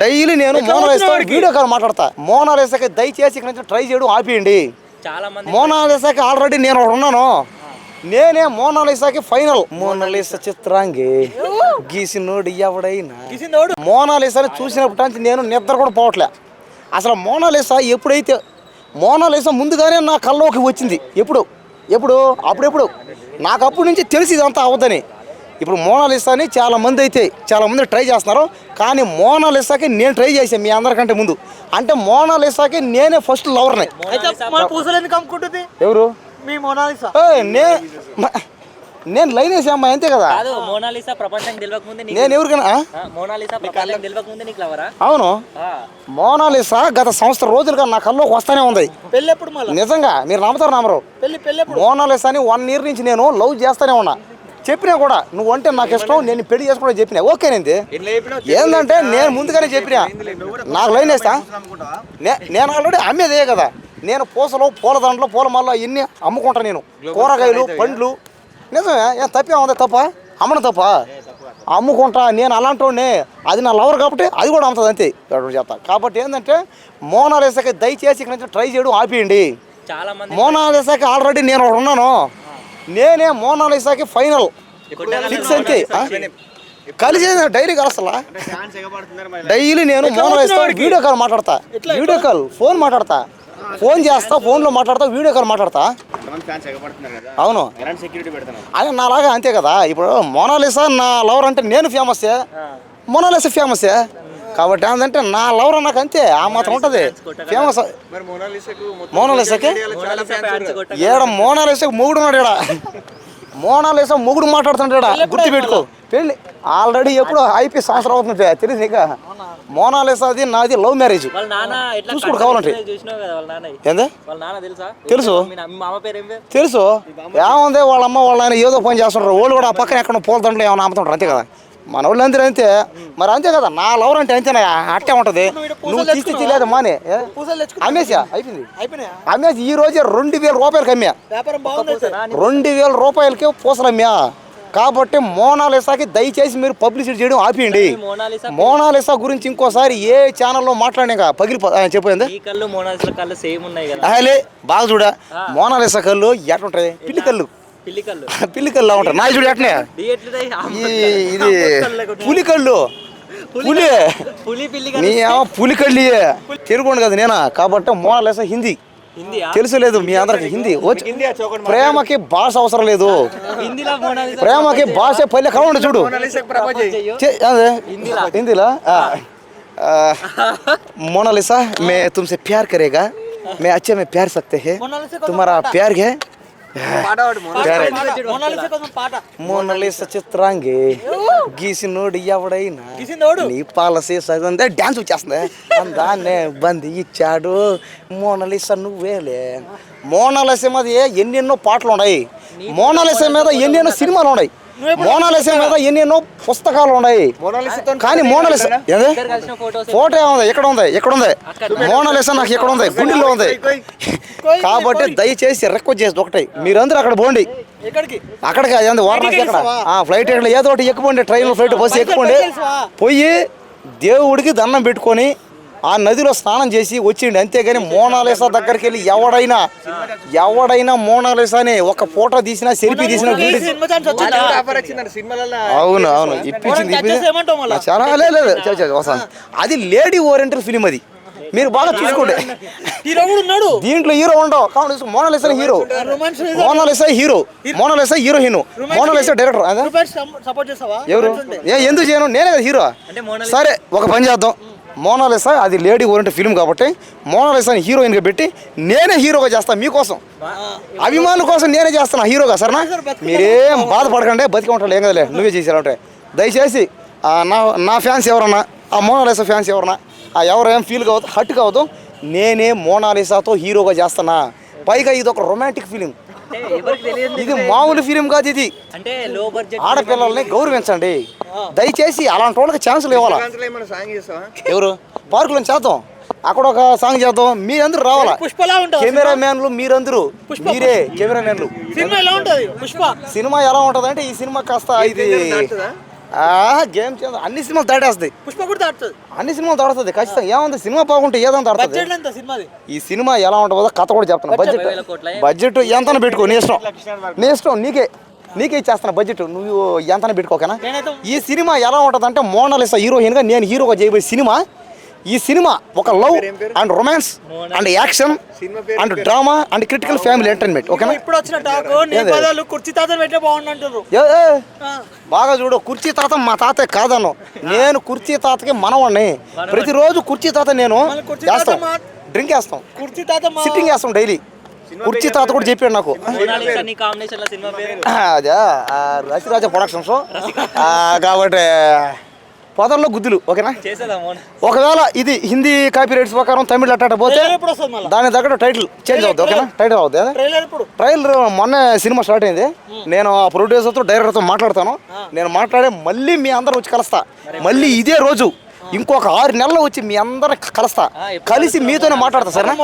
Daily నేను Mona Lisa video call మాట్లాడతా. మోనాలిసాకి దయచేసి ఇక్కడ నుంచి ట్రై చేయడం ఆపేయండి. మోనాలిసాకి ఆల్రెడీ నేను ఉన్నాను. నేనే మోనాలిసాకి ఫైనల్. మోనాలిసా చిత్రాంగి గీసినోడు ఎవడైనా మోనాలిసాని చూసినప్పటి నుంచి నేను నిద్ర కూడా పోవట్లే. అసలు మోనాలిసా ఎప్పుడైతే మోనాలిసా ముందుగానే నా కల్లోకి వచ్చింది. ఎప్పుడు అప్పుడెప్పుడు నాకు అప్పటి నుంచి తెలిసి ఇదంతా అవద్దని. ఇప్పుడు మోనాలిసాని చాలామంది ట్రై చేస్తున్నారు. కానీ మోనాలిసాకి నేను ట్రై చేశాను మీ అందరికంటే ముందు. అంటే మోనాలిసాకి నేనే ఫస్ట్ లవర్ని. ఎవరు మీ మోనాలిసా? నేను లైన్ వేసే అమ్మాయి అంతే కదా. మోనాలిసా ప్రపంచం తెలియకముందే నేను ఎవరికైనా మోనాలిసా ప్రపంచం తెలియకముందే నీకు లవరా? అవును, మోనాలిసా గత సంవత్సరం రోజులుగా నా కల్లోకి వస్తానే ఉంది. నిజంగా మీరు నమ్మరు. మోనాలిసాని 1 year నుంచి నేను లవ్ చేస్తానే ఉన్నా. చెప్పినా కూడా నువ్వు అంటే నాకు ఇష్టం, నేను పెళ్లి చేసుకోవడం చెప్పినా. ఓకేనండి, ఏంటంటే నేను ముందుగానే చెప్పినా నాకు లైన్ వేస్తా. నేను ఆల్రెడీ అమ్మేదే కదా. నేను పూల దండలు పూల మల్ల ఇన్ని అమ్ముకుంటా. నేను కూరగాయలు పండ్లు నిజమే. ఏం తప్పే ఉంది? తప్ప అమ్మను తప్ప అమ్ముకుంటా. నేను అలాంటి అది నా లవర్ కాబట్టి అది కూడా అమ్ముతుంది అంతే చెప్తా. కాబట్టి ఏంటంటే మోనాలిసాకి దయచేసి ఇక్కడ నుంచి ట్రై చేయడం ఆపేయండి. మోనాలిసాకి ఆల్రెడీ నేను ఉన్నాను. నేనే మోనాలిసాకి ఫైనల్ ఫిక్స్ అంతే. కలిసి డైలీ కలుస్తా. డైలీ నేను మోనాలిసా వీడియో కాల్ మాట్లాడతా. వీడియో కాల్ ఫోన్ మాట్లాడతా. ఫోన్ చేస్తా, ఫోన్లో మాట్లాడతా, వీడియో కాల్ మాట్లాడతా. అవును, అదే నాలాగా అంతే కదా. ఇప్పుడు మోనాలిసా నా లవర్ అంటే నేను ఫేమస్సే, మోనాలిసా ఫేమస్సే. కాబట్టి ఏంటంటే నా లవర్ నాకు అంతే, ఆ మాత్రం ఉంటుంది ఫేమస్. మోనాలిసాకి మోనాలిసాకి మొగుడు ఉన్నాడు. మోనాలిసా మొగుడు మాట్లాడుతుంటాడా గుర్తుపెట్టుకో. పెళ్ళి ఆల్రెడీ ఎప్పుడు అయిపోయి సంవత్సరం అవుతుంది తెలియదు నీకు. మోనాలిసాది నాది లవ్ మ్యారేజ్. చూసుకోడు కావాలంటే తెలుసు. ఏముంది వాళ్ళ అమ్మ వాళ్ళ ఆయన ఏదో పని చేస్తుంటారు. వాళ్ళు కూడా ఆ పక్కన ఎక్కడ పూలదండలు ఏమైనా అమ్ముతుంటారు అంతే కదా. మన వాళ్ళు అందరూ అంతే మరి. అంతే కదా, నా లవర్ అంటే అంతేనా, అట్టే ఉంటది. నువ్వు తీసుకొచ్చి లేదా మానే అమ్మేసా అయిపోయింది. అమ్మేసి ఈ రోజే 2000 రూపాయలకి అమ్మా. 2000 రూపాయలకి పూసలు అమ్మా. కాబట్టి మోనాలిసాకి దయచేసి మీరు పబ్లిసిటీ చేయడం ఆపేయండి. మోనాలిసా గురించి ఇంకోసారి ఏ ఛానల్లో మాట్లాడినా చెప్పండి. బాగా చూడ మోనాలిసా కళ్ళు ఎట్లుంటాయి? పిల్లి కళ్ళు ఉంటాయి. నా చూడు ఎట్నే ఇది పులికళ్ళు. పులికళ్ళు తెలుగుండు కదా నేను. కాబట్టి మోనాలిసా హిందీ తెలుసు లేదు మీ అందరికి. హిందీ ప్రేమకి భాష అవసరం లేదు. ప్రేమకి భాష పల్లె కావండి చూడు. హిందీలా मोनालिसा मैं तुमसे प्यार करेगा, मैं अच्छे में प्यार सकते हैं, तुम्हारा प्यार है. మోనాలిసా చిత్రాంగి గీసినోడు ఎవడైనా నీ పాలసీ సగందే డ్యాన్స్ వచ్చేస్తుంది. దాన్నే బంది ఇచ్చాడు మోనాలిసా నువ్వేలే. మోనాలిసా మీద ఎన్నెన్నో పాటలు ఉన్నాయి. మోనాలిసా మీద ఎన్నెన్నో సినిమాలు ఉన్నాయి. మోనాలిసా మీద ఎన్నెన్నో పుస్తకాలు ఉన్నాయి. కానీ మోనాలిసా ఫోటో ఏముంది? ఎక్కడ ఉంది మోనాలిసా? నాకు ఎక్కడ ఉంది? గుండెల్లో ఉంది. కాబట్టి దయచేసి రిక్వెస్ట్ చేసి ఒకటి, మీరందరూ అక్కడ పోండి. అక్కడికి వారణాసి అక్కడ ఫ్లైట్ ఎక్కడ ఏదో ఒకటి ఎక్కువండి. ట్రైన్ ఫ్లైట్ బస్సు ఎక్కువండి. పోయి దేవుడికి దండం పెట్టుకొని ఆ నదిలో స్నానం చేసి వచ్చిండి. అంతేగాని మోనాలిసా దగ్గరికి వెళ్ళి ఎవడైనా మోనాలిసాని ఒక ఫోటో తీసినా సెల్ఫీ తీసినా అవును ఇప్పించింది చాలా లేదు. అది లేడీ ఓరియంటెడ్ ఫిలిం. అది మీరు బాగా చూసుకోండి. దీంట్లో హీరో ఉండవు. కాబట్టి మోనాలిసా హీరోయిన్, మోనాలిసా డైరెక్టర్. ఎవరు? ఎందుకు చేయను? నేనే కదా హీరో. సరే ఒక పని చేద్దాం. మోనాలిసా అది లేడీ ఓరియంటెడ్ ఫిల్మ్ కాబట్టి మోనాలిసాని హీరోయిన్గా పెట్టి నేనే హీరోగా చేస్తాను. మీకోసం అభిమానుల కోసం నేనే చేస్తాను హీరోగా. సరేనా? మీరేం బాధపడకండి, బతికి ఉంటాడు. ఏం కదలే, నువ్వే చేసారంటే. దయచేసి నా ఫ్యాన్స్ ఎవరన్నా, ఆ మోనాలిసా ఫ్యాన్స్ ఎవరన్నా ఎవరు ఏం ఫీల్ కావద్దు, హట్ కావద్దు. నేనే మోనాలిసాతో హీరోగా చేస్తానా. పైగా ఇది ఒక రొమాంటిక్ ఫిలిం. ఇది మామూలు ఫిలిం కాదు. ఇది ఆడపిల్లల్ని గౌరవించండి దయచేసి. అలాంటి వాళ్ళకి ఛాన్సులు ఇవ్వాలా. ఎవరు పార్కులో చేద్దాం, అక్కడ ఒక సాంగ్ చేద్దాం. మీరందరూ రావాలా. కెమెరామ్యాన్లు మీరందరూ, మీరే కెమెరామ్యాన్లు. సినిమా ఎలా ఉంటది అంటే ఈ సినిమా కాస్త ఇది గేమ్ చేంజ్ అన్ని సినిమాలు దాటేస్తాయి. పుష్ప కూడా దాటుతుంది. అన్ని సినిమాలు దాడుతుంది ఖచ్చితంగా. ఏముంది సినిమా బాగుంటే ఏదంతా దాడుతుంది. బడ్జెట్ ఎంత సినిమాది? ఈ సినిమా ఎలా ఉంటుందో కథ కూడా చెప్తాను. బడ్జెట్ ఎంతన పెట్టుకో, నీ ఇష్టం నీకే ఇచ్చేస్తాను బడ్జెట్, నువ్వు ఎంతన పెట్టుకోకనా. ఈ సినిమా ఎలా ఉంటుంది అంటే మోనాలిసా హీరోయిన్గా నేను హీరోగా చేయబోయే సినిమా. ఈ సినిమా ఒక love and romance and action and drama and critical family entertainment. ఓకేనా? ఇప్పుడు వచ్చిన టాక్ నీ పదాలు కుర్చీ తాతను పెట్టే బాగుందంటారు. బాగా చూడు, కుర్చీ తాత మా తాతే కాదను, నేను కుర్చీ తాతకి మనవాడిని. ప్రతిరోజు కుర్చీ తాత నేను చేస్తాం, డ్రింక్ వేస్తాం, కుర్చీ తాత సిట్టింగ్ వేస్తాం డైలీ. కుర్చీ తాత కూడా చెప్పాడు నాకు. అదే రసిరాజా ప్రొడక్షన్స్ కాబట్టి పొదల్లో గుద్దులు. ఓకేనా? ఒకవేళ ఇది హిందీ కాపీ రైట్స్ ప్రకారం తమిళ అట్ట పోతే దాని తగ్గట్టు టైటిల్ చేంజ్ అవుతుంది. ఓకేనా? టైటిల్ అవుతుంది. ట్రైలర్ మొన్న సినిమా స్టార్ట్ అయింది. నేను ఆ ప్రొడ్యూసర్తో డైరెక్టర్తో మాట్లాడతాను. నేను మాట్లాడే మళ్ళీ మీ అందరూ వచ్చి కలుస్తా. మళ్ళీ ఇదే రోజు ఇంకొక 6 నెలలు వచ్చి మీ అందరిని కలుస్తా. కలిసి మీతోనే మాట్లాడతా. సరేనా?